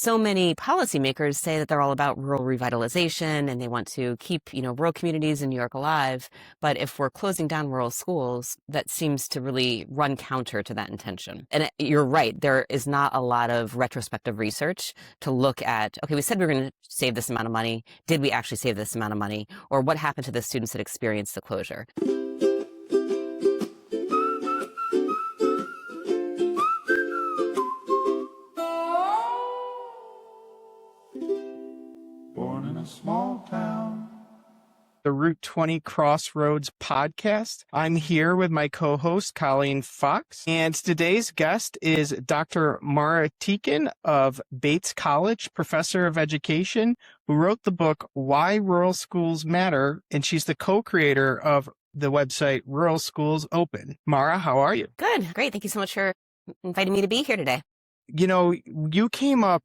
so many policymakers say that they're all about rural revitalization and they want to keep, rural communities in New York alive. But if we're closing down rural schools, that seems to really run counter to that intention. And you're right, there is not a lot of retrospective research to look at, okay, we said we were going to save this amount of money. Did we actually save this amount of money? Or what happened to the students that experienced the closure? Born in a small town. The Route 20 Crossroads podcast. I'm here with my co-host, Colleen Fox, and today's guest is Dr. Mara Tieken of Bates College, professor of education, who wrote the book, Why Rural Schools Matter, and she's the co-creator of the website Rural Schools Open. Mara, how are you? Good. Great. Thank you so much for inviting me to be here today. You came up.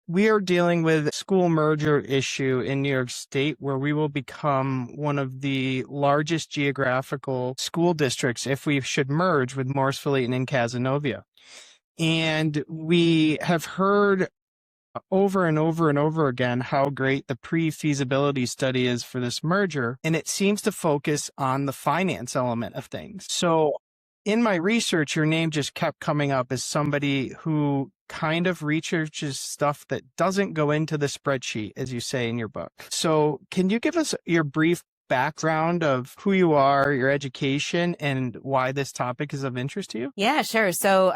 We are dealing with a school merger issue in New York State where we will become one of the largest geographical school districts if we should merge with Morrisville and Cazenovia. And we have heard over and over and over again how great the pre-feasibility study is for this merger, and it seems to focus on the finance element of things. So in my research, your name just kept coming up as somebody who kind of researches stuff that doesn't go into the spreadsheet, as you say in your book. So can you give us your brief background of who you are, your education, and why this topic is of interest to you? Yeah, sure. So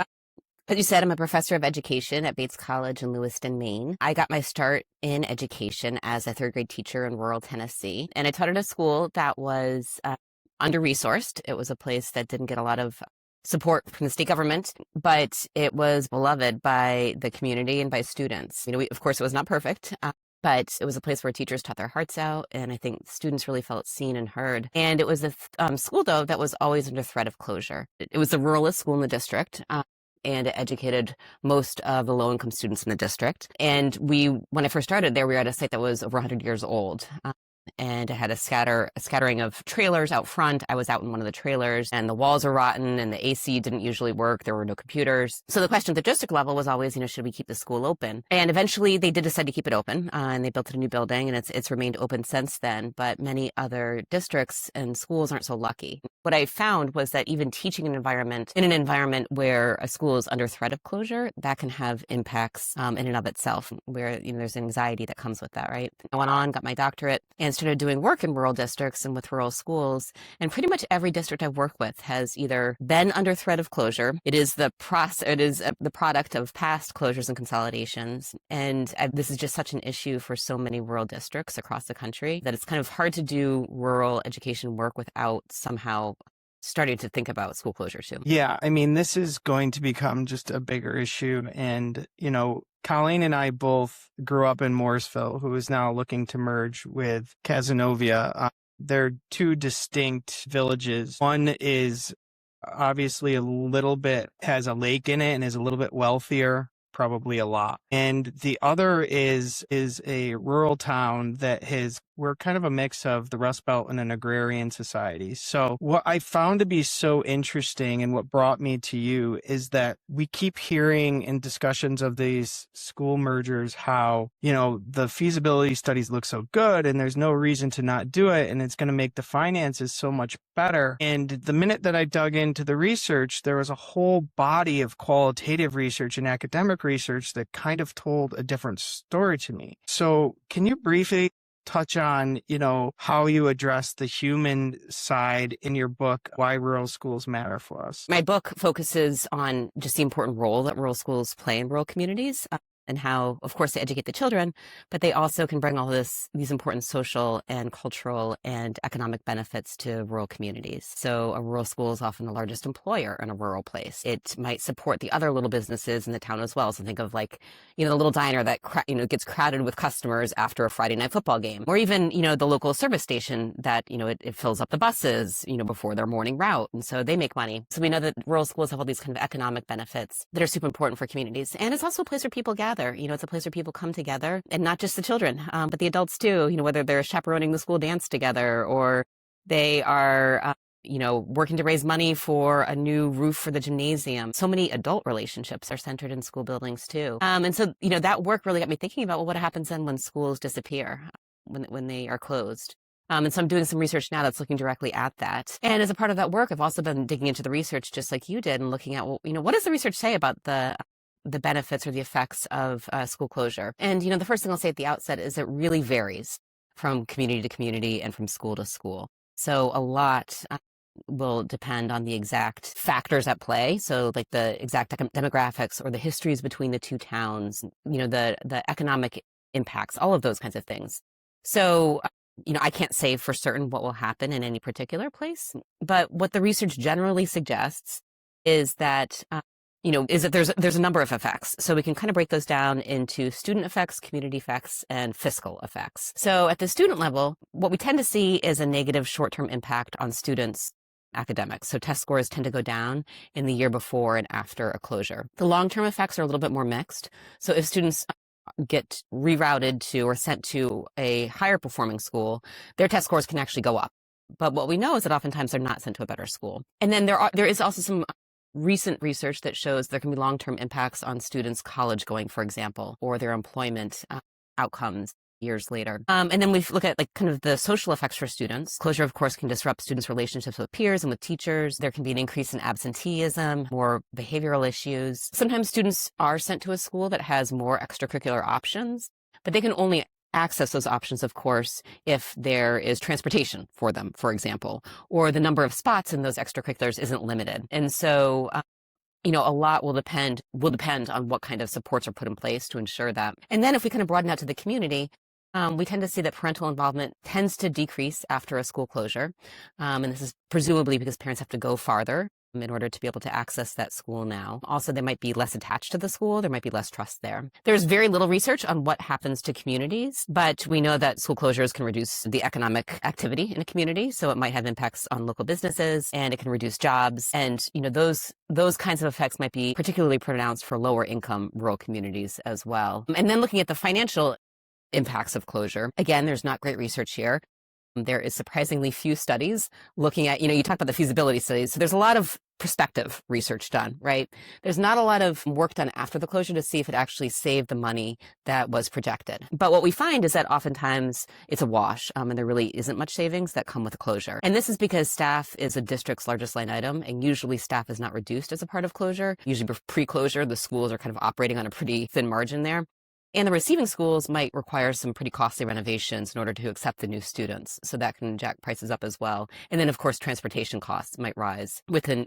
as you said, I'm a professor of education at Bates College in Lewiston, Maine. I got my start in education as a third grade teacher in rural Tennessee, and I taught at a school that was under-resourced. It was a place that didn't get a lot of support from the state government, but it was beloved by the community and by students. Of course, it was not perfect, but it was a place where teachers taught their hearts out, and I think students really felt seen and heard. And it was a school, though, that was always under threat of closure. It was the ruralest school in the district, and it educated most of the low-income students in the district. And when I first started there, we were at a site that was over 100 years old. And it had a scattering of trailers out front. I was out in one of the trailers, and the walls are rotten, and the AC didn't usually work. There were no computers. So the question at the district level was always, should we keep the school open? And eventually they did decide to keep it open, and they built a new building, and it's remained open since then. But many other districts and schools aren't so lucky. What I found was that even teaching in an environment where a school is under threat of closure, that can have impacts in and of itself, where there's anxiety that comes with that, right? I went on, got my doctorate, and started doing work in rural districts and with rural schools. And pretty much every district I've worked with has either been under threat of closure. It is the product of past closures and consolidations. And this is just such an issue for so many rural districts across the country that it's kind of hard to do rural education work without somehow starting to think about school closure too. Yeah, this is going to become just a bigger issue. And, Colleen and I both grew up in Morrisville, who is now looking to merge with Cazenovia. They're two distinct villages. One is obviously has a lake in it and is a little bit wealthier, probably a lot. And the other is a rural town we're kind of a mix of the Rust Belt and an agrarian society. So what I found to be so interesting and what brought me to you is that we keep hearing in discussions of these school mergers how, the feasibility studies look so good and there's no reason to not do it, and it's going to make the finances so much better. And the minute that I dug into the research, there was a whole body of qualitative research and academic research that kind of told a different story to me. So can you briefly touch on, how you address the human side in your book, Why Rural Schools Matter for Us? My book focuses on just the important role that rural schools play in rural communities. And how, of course, they educate the children, but they also can bring all these important social and cultural and economic benefits to rural communities. So a rural school is often the largest employer in a rural place. It might support the other little businesses in the town as well. So think of the little diner that gets crowded with customers after a Friday night football game, or even the local service station that it fills up the buses before their morning route, and so they make money. So we know that rural schools have all these kind of economic benefits that are super important for communities, and it's also a place where people gather. It's a place where people come together, and not just the children, but the adults too, whether they're chaperoning the school dance together or they are working to raise money for a new roof for the gymnasium. So many adult relationships are centered in school buildings too. And so, that work really got me thinking about, well, what happens then when schools disappear, when they are closed? And so I'm doing some research now that's looking directly at that. And as a part of that work, I've also been digging into the research just like you did and looking at, well, what does the research say about the benefits or the effects of school closure? And, the first thing I'll say at the outset is it really varies from community to community and from school to school. So a lot will depend on the exact factors at play. So like the exact demographics or the histories between the two towns, the economic impacts, all of those kinds of things. So, I can't say for certain what will happen in any particular place, but what the research generally suggests is that there's a number of effects. So we can kind of break those down into student effects, community effects, and fiscal effects. So at the student level, what we tend to see is a negative short-term impact on students' academics. So test scores tend to go down in the year before and after a closure. The long-term effects are a little bit more mixed. So if students get rerouted to or sent to a higher performing school, their test scores can actually go up. But what we know is that oftentimes they're not sent to a better school. And then there is also some recent research that shows there can be long-term impacts on students' college going, for example, or their employment outcomes years later. And then we look at like kind of the social effects for students. Closure, of course, can disrupt students' relationships with peers and with teachers. There can be an increase in absenteeism, more behavioral issues. Sometimes students are sent to a school that has more extracurricular options, but they can only access those options, of course, if there is transportation for them, for example, or the number of spots in those extracurriculars isn't limited. And so, a lot will depend on what kind of supports are put in place to ensure that. And then if we kind of broaden out to the community, we tend to see that parental involvement tends to decrease after a school closure. And this is presumably because parents have to go farther in order to be able to access that school now. Also, they might be less attached to the school. There might be less trust there. There's very little research on what happens to communities, but we know that school closures can reduce the economic activity in a community. So it might have impacts on local businesses and it can reduce jobs. And, those kinds of effects might be particularly pronounced for lower income rural communities as well. And then looking at the financial impacts of closure, again, there's not great research here. There is surprisingly few studies looking at, you talk about the feasibility studies. So there's a lot of prospective research done, right? There's not a lot of work done after the closure to see if it actually saved the money that was projected. But what we find is that oftentimes it's a wash, and there really isn't much savings that come with a closure. And this is because staff is a district's largest line item, and usually staff is not reduced as a part of closure. Usually pre-closure, the schools are kind of operating on a pretty thin margin there. And the receiving schools might require some pretty costly renovations in order to accept the new students. So that can jack prices up as well. And then, of course, transportation costs might rise with the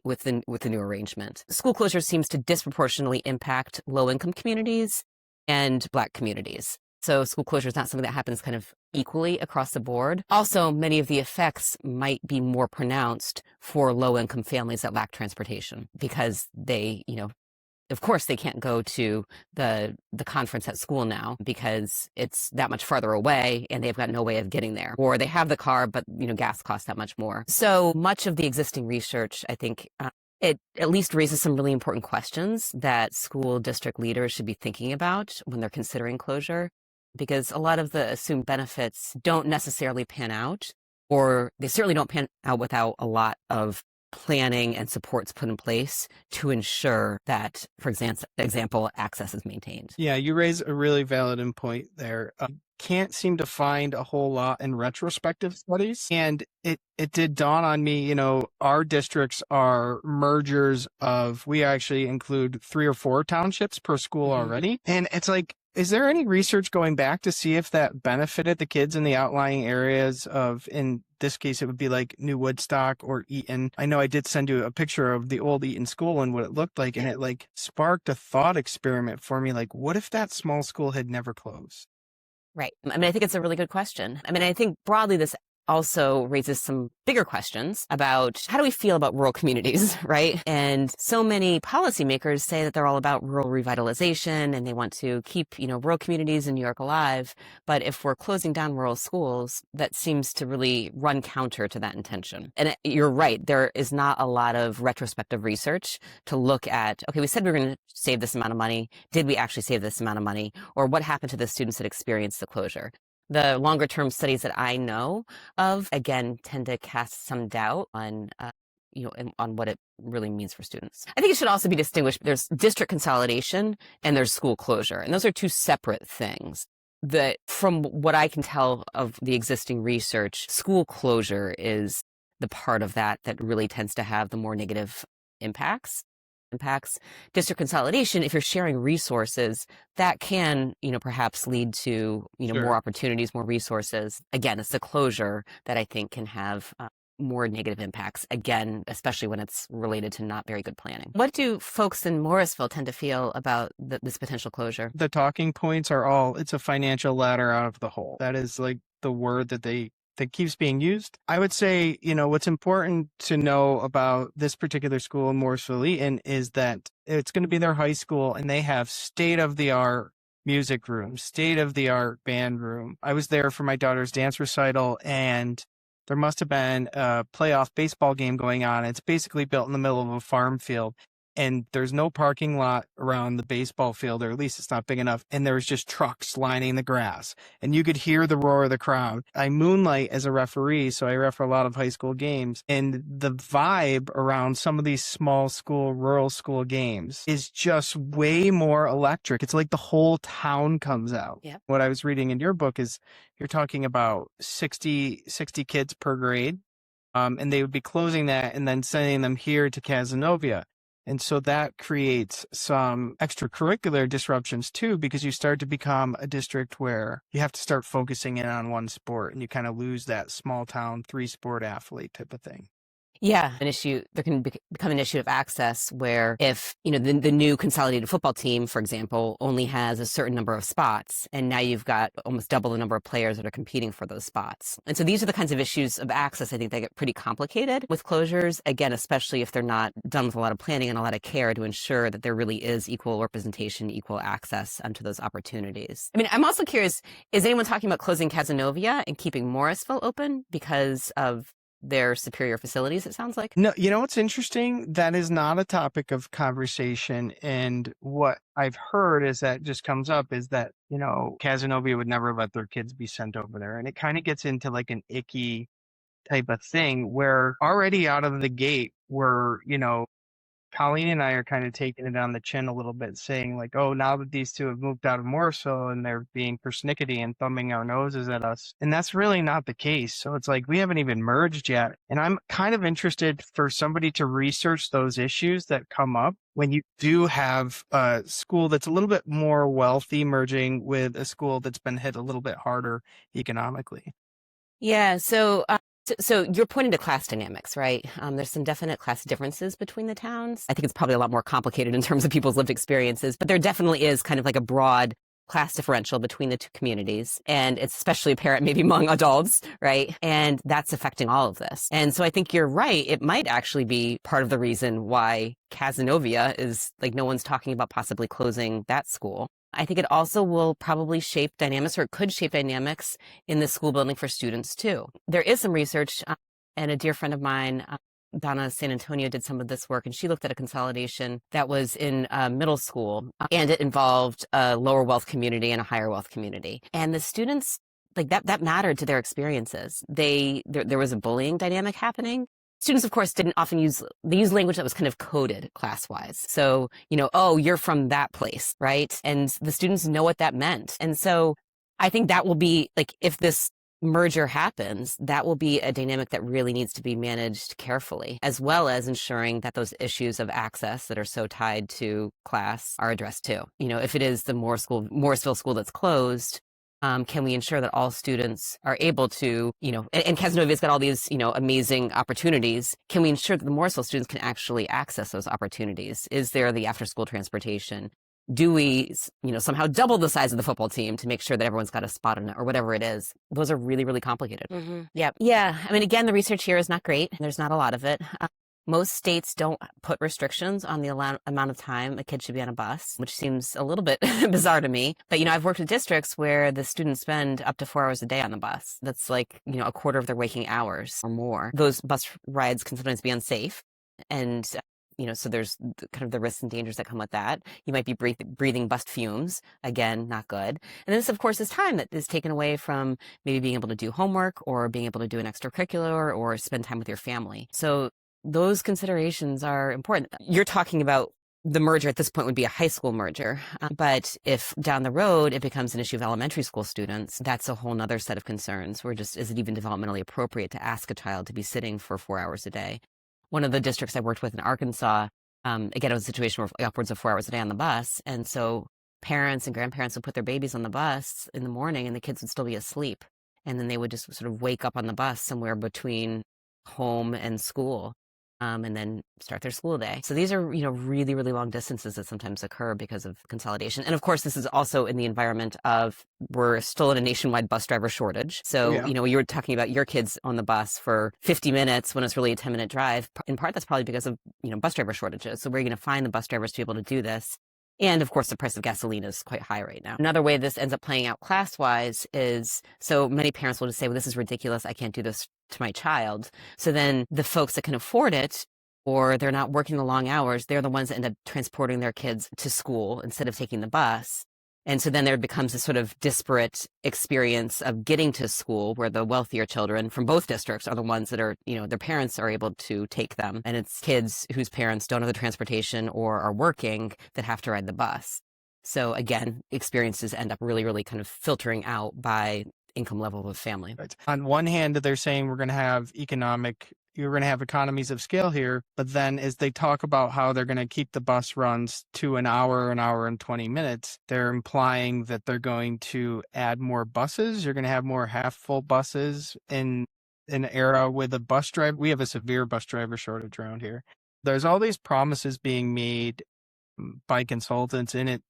new arrangement. School closure seems to disproportionately impact low-income communities and Black communities. So school closure is not something that happens kind of equally across the board. Also, many of the effects might be more pronounced for low-income families that lack transportation because they, of course, they can't go to the conference at school now because it's that much farther away and they've got no way of getting there. Or they have the car, but gas costs that much more. So much of the existing research, I think, it at least raises some really important questions that school district leaders should be thinking about when they're considering closure, because a lot of the assumed benefits don't necessarily pan out, or they certainly don't pan out without a lot of planning and supports put in place to ensure that, for example, access is maintained. Yeah, you raise a really valid point there. Can't seem to find a whole lot in retrospective studies. And it did dawn on me, our districts are mergers of, we actually include 3 or 4 townships per school already. And it's like, is there any research going back to see if that benefited the kids in the outlying areas of, in this case, it would be like New Woodstock or Eaton? I know I did send you a picture of the old Eaton school and what it looked like, and it like sparked a thought experiment for me. Like, what if that small school had never closed? Right. I think it's a really good question. I think broadly this also raises some bigger questions about how do we feel about rural communities, right? And so many policymakers say that they're all about rural revitalization and they want to keep, rural communities in New York alive. But if we're closing down rural schools, that seems to really run counter to that intention. And you're right, there is not a lot of retrospective research to look at, okay, we said we were going to save this amount of money. Did we actually save this amount of money? Or what happened to the students that experienced the closure? The longer term studies that I know of, again, tend to cast some doubt on, on what it really means for students. I think it should also be distinguished. There's district consolidation and there's school closure, and those are two separate things. That, from what I can tell of the existing research, school closure is the part of that that really tends to have the more negative impacts. District consolidation, if you're sharing resources, that can, perhaps lead to, Sure. more opportunities, more resources. Again, it's the closure that I think can have more negative impacts, again, especially when it's related to not very good planning. What do folks in Morrisville tend to feel about this potential closure? The talking points are all, it's a financial ladder out of the hole. That is like the word that keeps being used. I would say, what's important to know about this particular school in Morrisville Eaton is that it's going to be their high school, and they have state-of-the-art music room, state-of-the-art band room. I was there for my daughter's dance recital, and there must have been a playoff baseball game going on. It's basically built in the middle of a farm field, and there's no parking lot around the baseball field, or at least it's not big enough. And there was just trucks lining the grass, and you could hear the roar of the crowd. I moonlight as a referee, so I ref a lot of high school games, and the vibe around some of these small school, rural school games is just way more electric. It's like the whole town comes out. Yeah. What I was reading in your book is you're talking about 60 kids per grade, and they would be closing that and then sending them here to Cazenovia. And so that creates some extracurricular disruptions too, because you start to become a district where you have to start focusing in on one sport, and you kind of lose that small town 3-sport athlete type of thing. Yeah, there can become an issue of access where if, the new consolidated football team, for example, only has a certain number of spots, and now you've got almost double the number of players that are competing for those spots. And so these are the kinds of issues of access, I think, that get pretty complicated with closures, again, especially if they're not done with a lot of planning and a lot of care to ensure that there really is equal representation, equal access to those opportunities. I mean, I'm also curious, is anyone talking about closing Cazenovia and keeping Morrisville open because of their superior facilities, it sounds like? No, what's interesting? That is not a topic of conversation. And what I've heard is that just comes up is that, Cazenovia would never let their kids be sent over there. And it kind of gets into like an icky type of thing where already out of the gate, we're, Colleen and I are kind of taking it on the chin a little bit, saying like, oh, now that these two have moved out of Morrisville and they're being persnickety and thumbing our noses at us. And that's really not the case. So it's like, we haven't even merged yet. And I'm kind of interested for somebody to research those issues that come up when you do have a school that's a little bit more wealthy merging with a school that's been hit a little bit harder economically. Yeah. So you're pointing to class dynamics, right? There's some definite class differences between the towns. I think it's probably a lot more complicated in terms of people's lived experiences, but there definitely is kind of like a broad class differential between the two communities. And it's especially apparent maybe among adults, right? And that's affecting all of this. And so I think you're right. It might actually be part of the reason why Cazenovia is like, no one's talking about possibly closing that school. I think it also will probably shape dynamics, or it could shape dynamics in the school building for students too. There is some research, and a dear friend of mine, Donna San Antonio, did some of this work, and she looked at a consolidation that was in middle school, and it involved a lower wealth community and a higher wealth community. And the students, like that mattered to their experiences. There was a bullying dynamic happening. Students, of course, didn't often use language that was kind of coded class-wise. So, oh, you're from that place, right? And the students know what that meant. And so I think that will be, like, if this merger happens, that will be a dynamic that really needs to be managed carefully, as well as ensuring that those issues of access that are so tied to class are addressed too. If it is the Morrisville school that's closed, can we ensure that all students are able to, and Cazenovia's got all these, amazing opportunities. Can we ensure that the Morrisville students can actually access those opportunities? Is there the after-school transportation? Do we, somehow double the size of the football team to make sure that everyone's got a spot in it, or whatever it is? Those are really, really complicated. Mm-hmm. Yeah. I mean, again, the research here is not great. There's not a lot of it. Most states don't put restrictions on the amount of time a kid should be on a bus, which seems a little bit bizarre to me. But, I've worked with districts where the students spend up to 4 hours a day on the bus. That's like, a quarter of their waking hours or more. Those bus rides can sometimes be unsafe. And, so there's kind of the risks and dangers that come with that. You might be breathing bust fumes. Again, not good. And this, of course, is time that is taken away from maybe being able to do homework or being able to do an extracurricular or spend time with your family. So those considerations are important. You're talking about the merger at this point would be a high school merger. But if down the road it becomes an issue of elementary school students, that's a whole nother set of concerns where just, is it even developmentally appropriate to ask a child to be sitting for 4 hours a day? One of the districts I worked with in Arkansas, again, it was a situation where upwards of 4 hours a day on the bus. And so parents and grandparents would put their babies on the bus in the morning and the kids would still be asleep. And then they would just sort of wake up on the bus somewhere between home and school. And then start their school day. So these are, really, really long distances that sometimes occur because of consolidation. And of course, this is also in the environment of, we're still in a nationwide bus driver shortage. So, Yeah. you were talking about your kids on the bus for 50 minutes when it's really a 10-minute drive. In part, that's probably because of, bus driver shortages. So where are you going to find the bus drivers to be able to do this? And of course, the price of gasoline is quite high right now. Another way this ends up playing out class-wise is, so many parents will just say, well, this is ridiculous. I can't do this to my child. So then the folks that can afford it, or they're not working the long hours, they're the ones that end up transporting their kids to school instead of taking the bus. And so then there becomes a sort of disparate experience of getting to school where the wealthier children from both districts are the ones that are, their parents are able to take them. And it's kids whose parents don't have the transportation or are working that have to ride the bus. So again, experiences end up really, really kind of filtering out by income level of family. Right. On one hand, they're saying you're going to have economies of scale here, but then as they talk about how they're going to keep the bus runs to an hour and 20 minutes, they're implying that they're going to add more buses. You're going to have more half full buses in an era with a bus driver. We have a severe bus driver shortage around here. There's all these promises being made by consultants, and it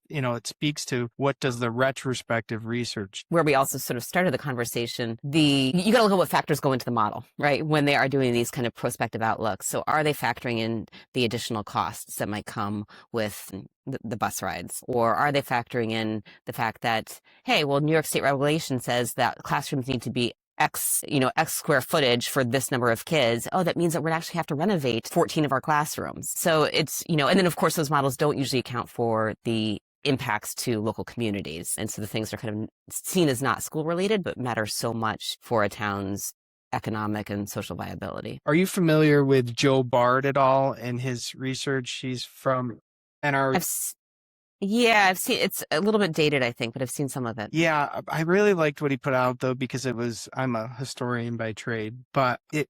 speaks to what does the retrospective research, where we also sort of started the conversation, you got to look at what factors go into the model, right, when they are doing these kind of prospective outlooks. So are they factoring in the additional costs that might come with the bus rides, or are they factoring in the fact that, hey, well, New York State regulation says that classrooms need to be X square footage for this number of kids. Oh, that means that we'd actually have to renovate 14 of our classrooms. So it's, and then of course those models don't usually account for the impacts to local communities. And so the things are kind of seen as not school related, but matter so much for a town's economic and social viability. Are you familiar with Joe Bard at all and his research? He's from NR. Yeah, I've seen, it's a little bit dated, I think, but I've seen some of it. Yeah, I really liked what he put out though, because I'm a historian by trade, but it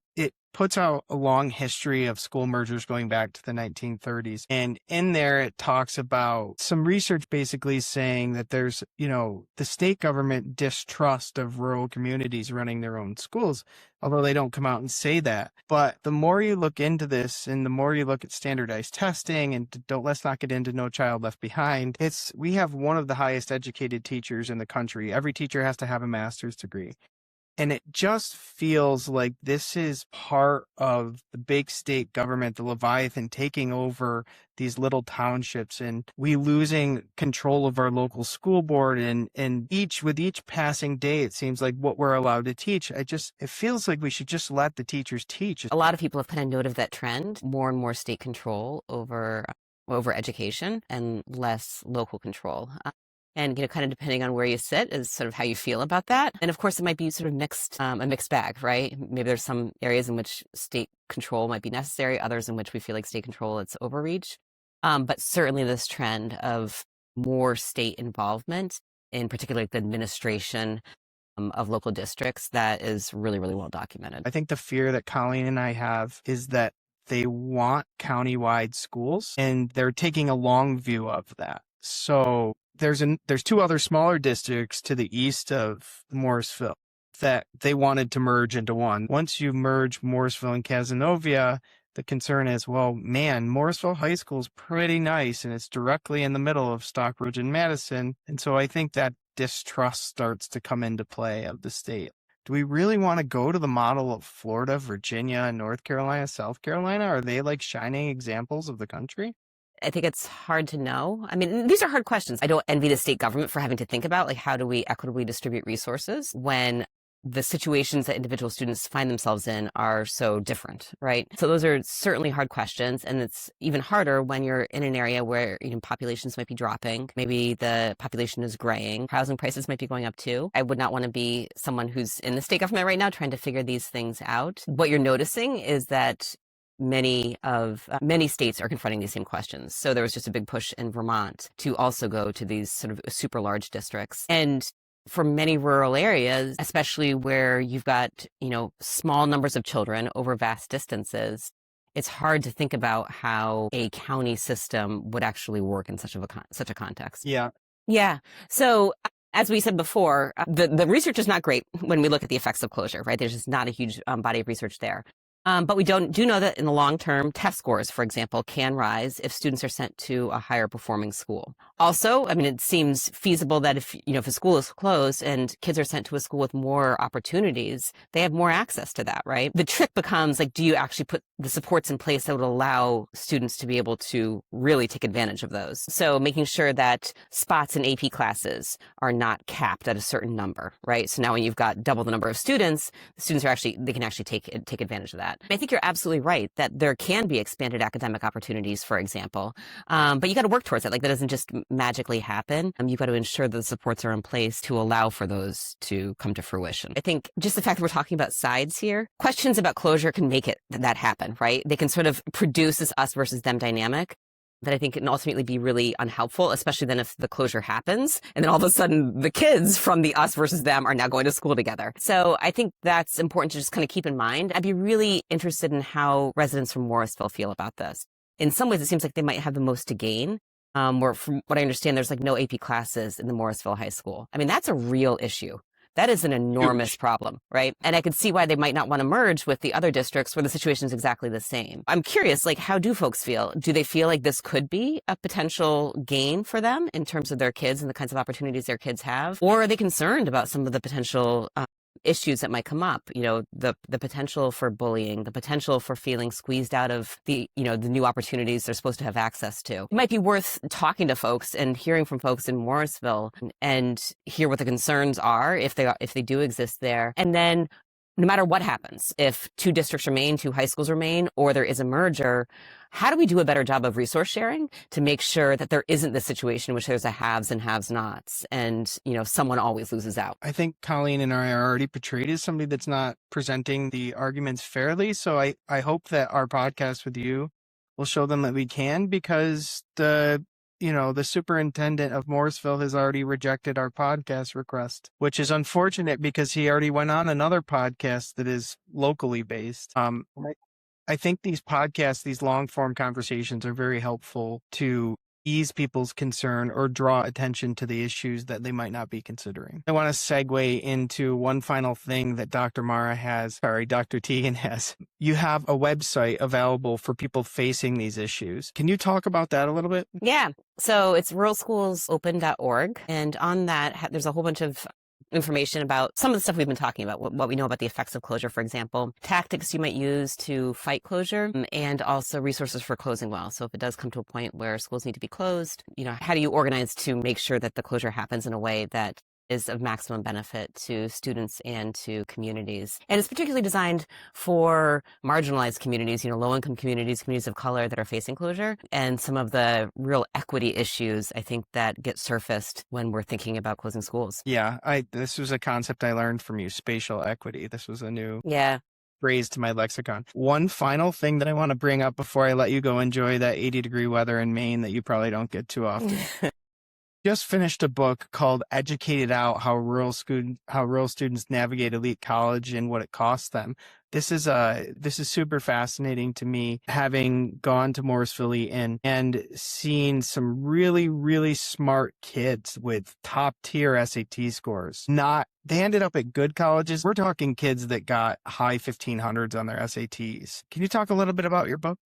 puts out a long history of school mergers going back to the 1930s. And in there, it talks about some research basically saying that there's, the state government distrust of rural communities running their own schools, although they don't come out and say that. But the more you look into this and the more you look at standardized testing, and let's not get into No Child Left Behind, we have one of the highest educated teachers in the country. Every teacher has to have a master's degree. And it just feels like this is part of the big state government, the Leviathan, taking over these little townships, and we losing control of our local school board. And with each passing day, it seems like what we're allowed to teach, it feels like we should just let the teachers teach. A lot of people have kind of noted that trend, more and more state control over education and less local control. And, kind of depending on where you sit is sort of how you feel about that. And of course, it might be sort of a mixed bag, right? Maybe there's some areas in which state control might be necessary, others in which we feel like state control, it's overreach. But certainly this trend of more state involvement, in particular the administration of local districts, that is really, really well documented. I think the fear that Colleen and I have is that they want countywide schools, and they're taking a long view of that. So there's two other smaller districts to the east of Morrisville that they wanted to merge into one. Once you merge Morrisville and Cazenovia, the concern is, well, man, Morrisville High School is pretty nice, and it's directly in the middle of Stockbridge and Madison. And so I think that distrust starts to come into play of the state. Do we really want to go to the model of Florida, Virginia, North Carolina, South Carolina? Are they like shining examples of the country? I think it's hard to know. I mean, these are hard questions. I don't envy the state government for having to think about, like, how do we equitably distribute resources when the situations that individual students find themselves in are so different, right? So those are certainly hard questions. And it's even harder when you're in an area where, populations might be dropping. Maybe the population is graying. Housing prices might be going up too. I would not want to be someone who's in the state government right now trying to figure these things out. What you're noticing is that many states are confronting these same questions. So there was just a big push in Vermont to also go to these sort of super large districts. And for many rural areas, especially where you've got, small numbers of children over vast distances, it's hard to think about how a county system would actually work in such a context. Yeah. Yeah. So as we said before, the research is not great when we look at the effects of closure, right? There's just not a huge body of research there. But we do know that in the long term, test scores, for example, can rise if students are sent to a higher performing school. Also, it seems feasible that if a school is closed and kids are sent to a school with more opportunities, they have more access to that, right? The trick becomes do you actually put the supports in place that would allow students to be able to really take advantage of those? So making sure that spots in AP classes are not capped at a certain number, right? So now when you've got double the number of students, the students they can actually take advantage of that. I think you're absolutely right that there can be expanded academic opportunities, for example, but you got to work towards it. That doesn't just magically happen. You've got to ensure that the supports are in place to allow for those to come to fruition. I think just the fact that we're talking about sides here, questions about closure can make that happen, right? They can sort of produce this us versus them dynamic that I think can ultimately be really unhelpful, especially then if the closure happens and then all of a sudden the kids from the us versus them are now going to school together. So I think that's important to just kind of keep in mind. I'd be really interested in how residents from Morrisville feel about this. In some ways, it seems like they might have the most to gain. Where from what I understand, there's no AP classes in the Morrisville High School. That's a real issue. That is an enormous problem, right? And I could see why they might not want to merge with the other districts where the situation is exactly the same. I'm curious, how do folks feel? Do they feel like this could be a potential gain for them in terms of their kids and the kinds of opportunities their kids have? Or are they concerned about some of the potential issues that might come up, the potential for bullying, the potential for feeling squeezed out of the new opportunities they're supposed to have access to? It might be worth talking to folks and hearing from folks in Morrisville and hear what the concerns are if they do exist there. And then no matter what happens, if two districts remain, two high schools remain, or there is a merger, how do we do a better job of resource sharing to make sure that there isn't this situation in which there's a haves and have-nots and, someone always loses out? I think Colleen and I are already portrayed as somebody that's not presenting the arguments fairly. So I hope that our podcast with you will show them that we can, because the superintendent of Morrisville has already rejected our podcast request, which is unfortunate because he already went on another podcast that is locally based. I think these podcasts, these long form conversations are very helpful to ease people's concern or draw attention to the issues that they might not be considering. I want to segue into one final thing that Dr. Tieken has. You have a website available for people facing these issues. Can you talk about that a little bit? Yeah. So it's ruralschoolsopen.org. And on that, there's a whole bunch of information about some of the stuff we've been talking about, what we know about the effects of closure, for example, tactics you might use to fight closure, and also resources for closing well. So if it does come to a point where schools need to be closed, how do you organize to make sure that the closure happens in a way that is of maximum benefit to students and to communities? And it's particularly designed for marginalized communities, low-income communities, communities of color that are facing closure, and some of the real equity issues, I think, that get surfaced when we're thinking about closing schools. Yeah, this was a concept I learned from you, spatial equity. This was a new phrase to my lexicon. One final thing that I want to bring up before I let you go enjoy that 80-degree weather in Maine that you probably don't get too often. Just finished a book called Educated Out, how rural students navigate elite college and what it costs them. This is super fascinating to me, having gone to Morrisville and seen some really, really smart kids with top tier SAT scores. They ended up at good colleges. We're talking kids that got high 1500s on their SATs. Can you talk a little bit about your book?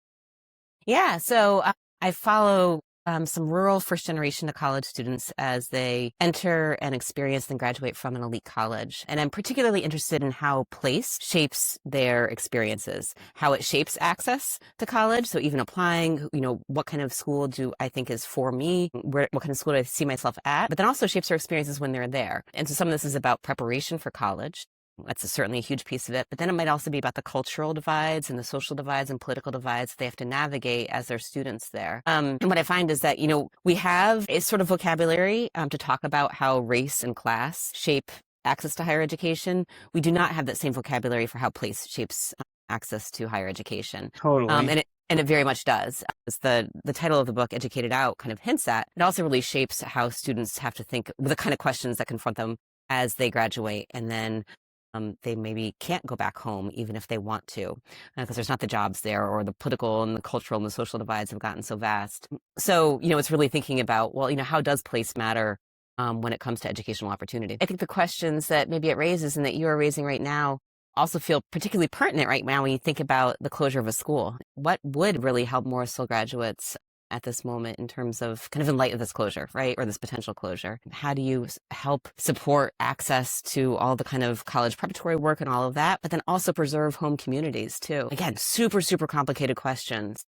Yeah. So I follow some rural first-generation to college students as they enter and experience and graduate from an elite college. And I'm particularly interested in how place shapes their experiences, how it shapes access to college. So even applying, what kind of school do I think is for me? What kind of school do I see myself at? But then also shapes their experiences when they're there. And so some of this is about preparation for college. That's certainly a huge piece of it. But then it might also be about the cultural divides and the social divides and political divides they have to navigate as their students there. And what I find is that, we have a sort of vocabulary to talk about how race and class shape access to higher education. We do not have that same vocabulary for how place shapes access to higher education. Totally. And it very much does. As the title of the book, Educated Out, kind of hints at, it also really shapes how students have to think, the kind of questions that confront them as they graduate. And then they maybe can't go back home, even if they want to, because there's not the jobs there, or the political and the cultural and the social divides have gotten so vast. So, it's really thinking about, well, how does place matter when it comes to educational opportunity? I think the questions that maybe it raises and that you are raising right now also feel particularly pertinent right now when you think about the closure of a school. What would really help Morrisville graduates at this moment in terms of kind of in light of this closure, right? Or this potential closure? How do you help support access to all the kind of college preparatory work and all of that, but then also preserve home communities too? Again, super, super complicated questions.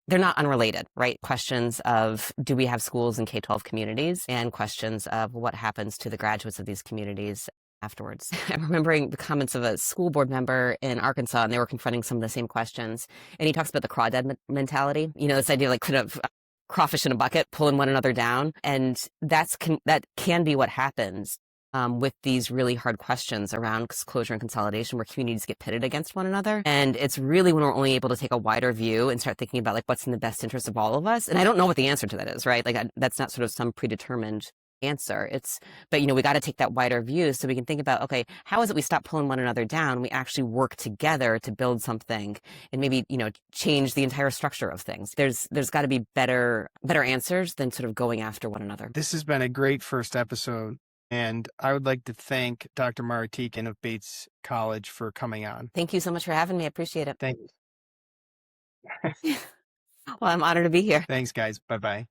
They're not unrelated, right? Questions of, do we have schools in K-12 communities? And questions of what happens to the graduates of these communities afterwards. I'm remembering the comments of a school board member in Arkansas, and they were confronting some of the same questions. And he talks about the crawdad mentality, this idea like kind of crawfish in a bucket, pulling one another down. And that can be what happens with these really hard questions around closure and consolidation, where communities get pitted against one another. And it's really when we're only able to take a wider view and start thinking about like what's in the best interest of all of us. And I don't know what the answer to that is, right? Like that's not sort of some predetermined answer. But we got to take that wider view so we can think about, okay, how is it we stop pulling one another down? We actually work together to build something and maybe, change the entire structure of things. There's got to be better answers than sort of going after one another. This has been a great first episode. And I would like to thank Dr. Mara Tieken of Bates College for coming on. Thank you so much for having me. I appreciate it. Thank you. Well, I'm honored to be here. Thanks, guys. Bye-bye.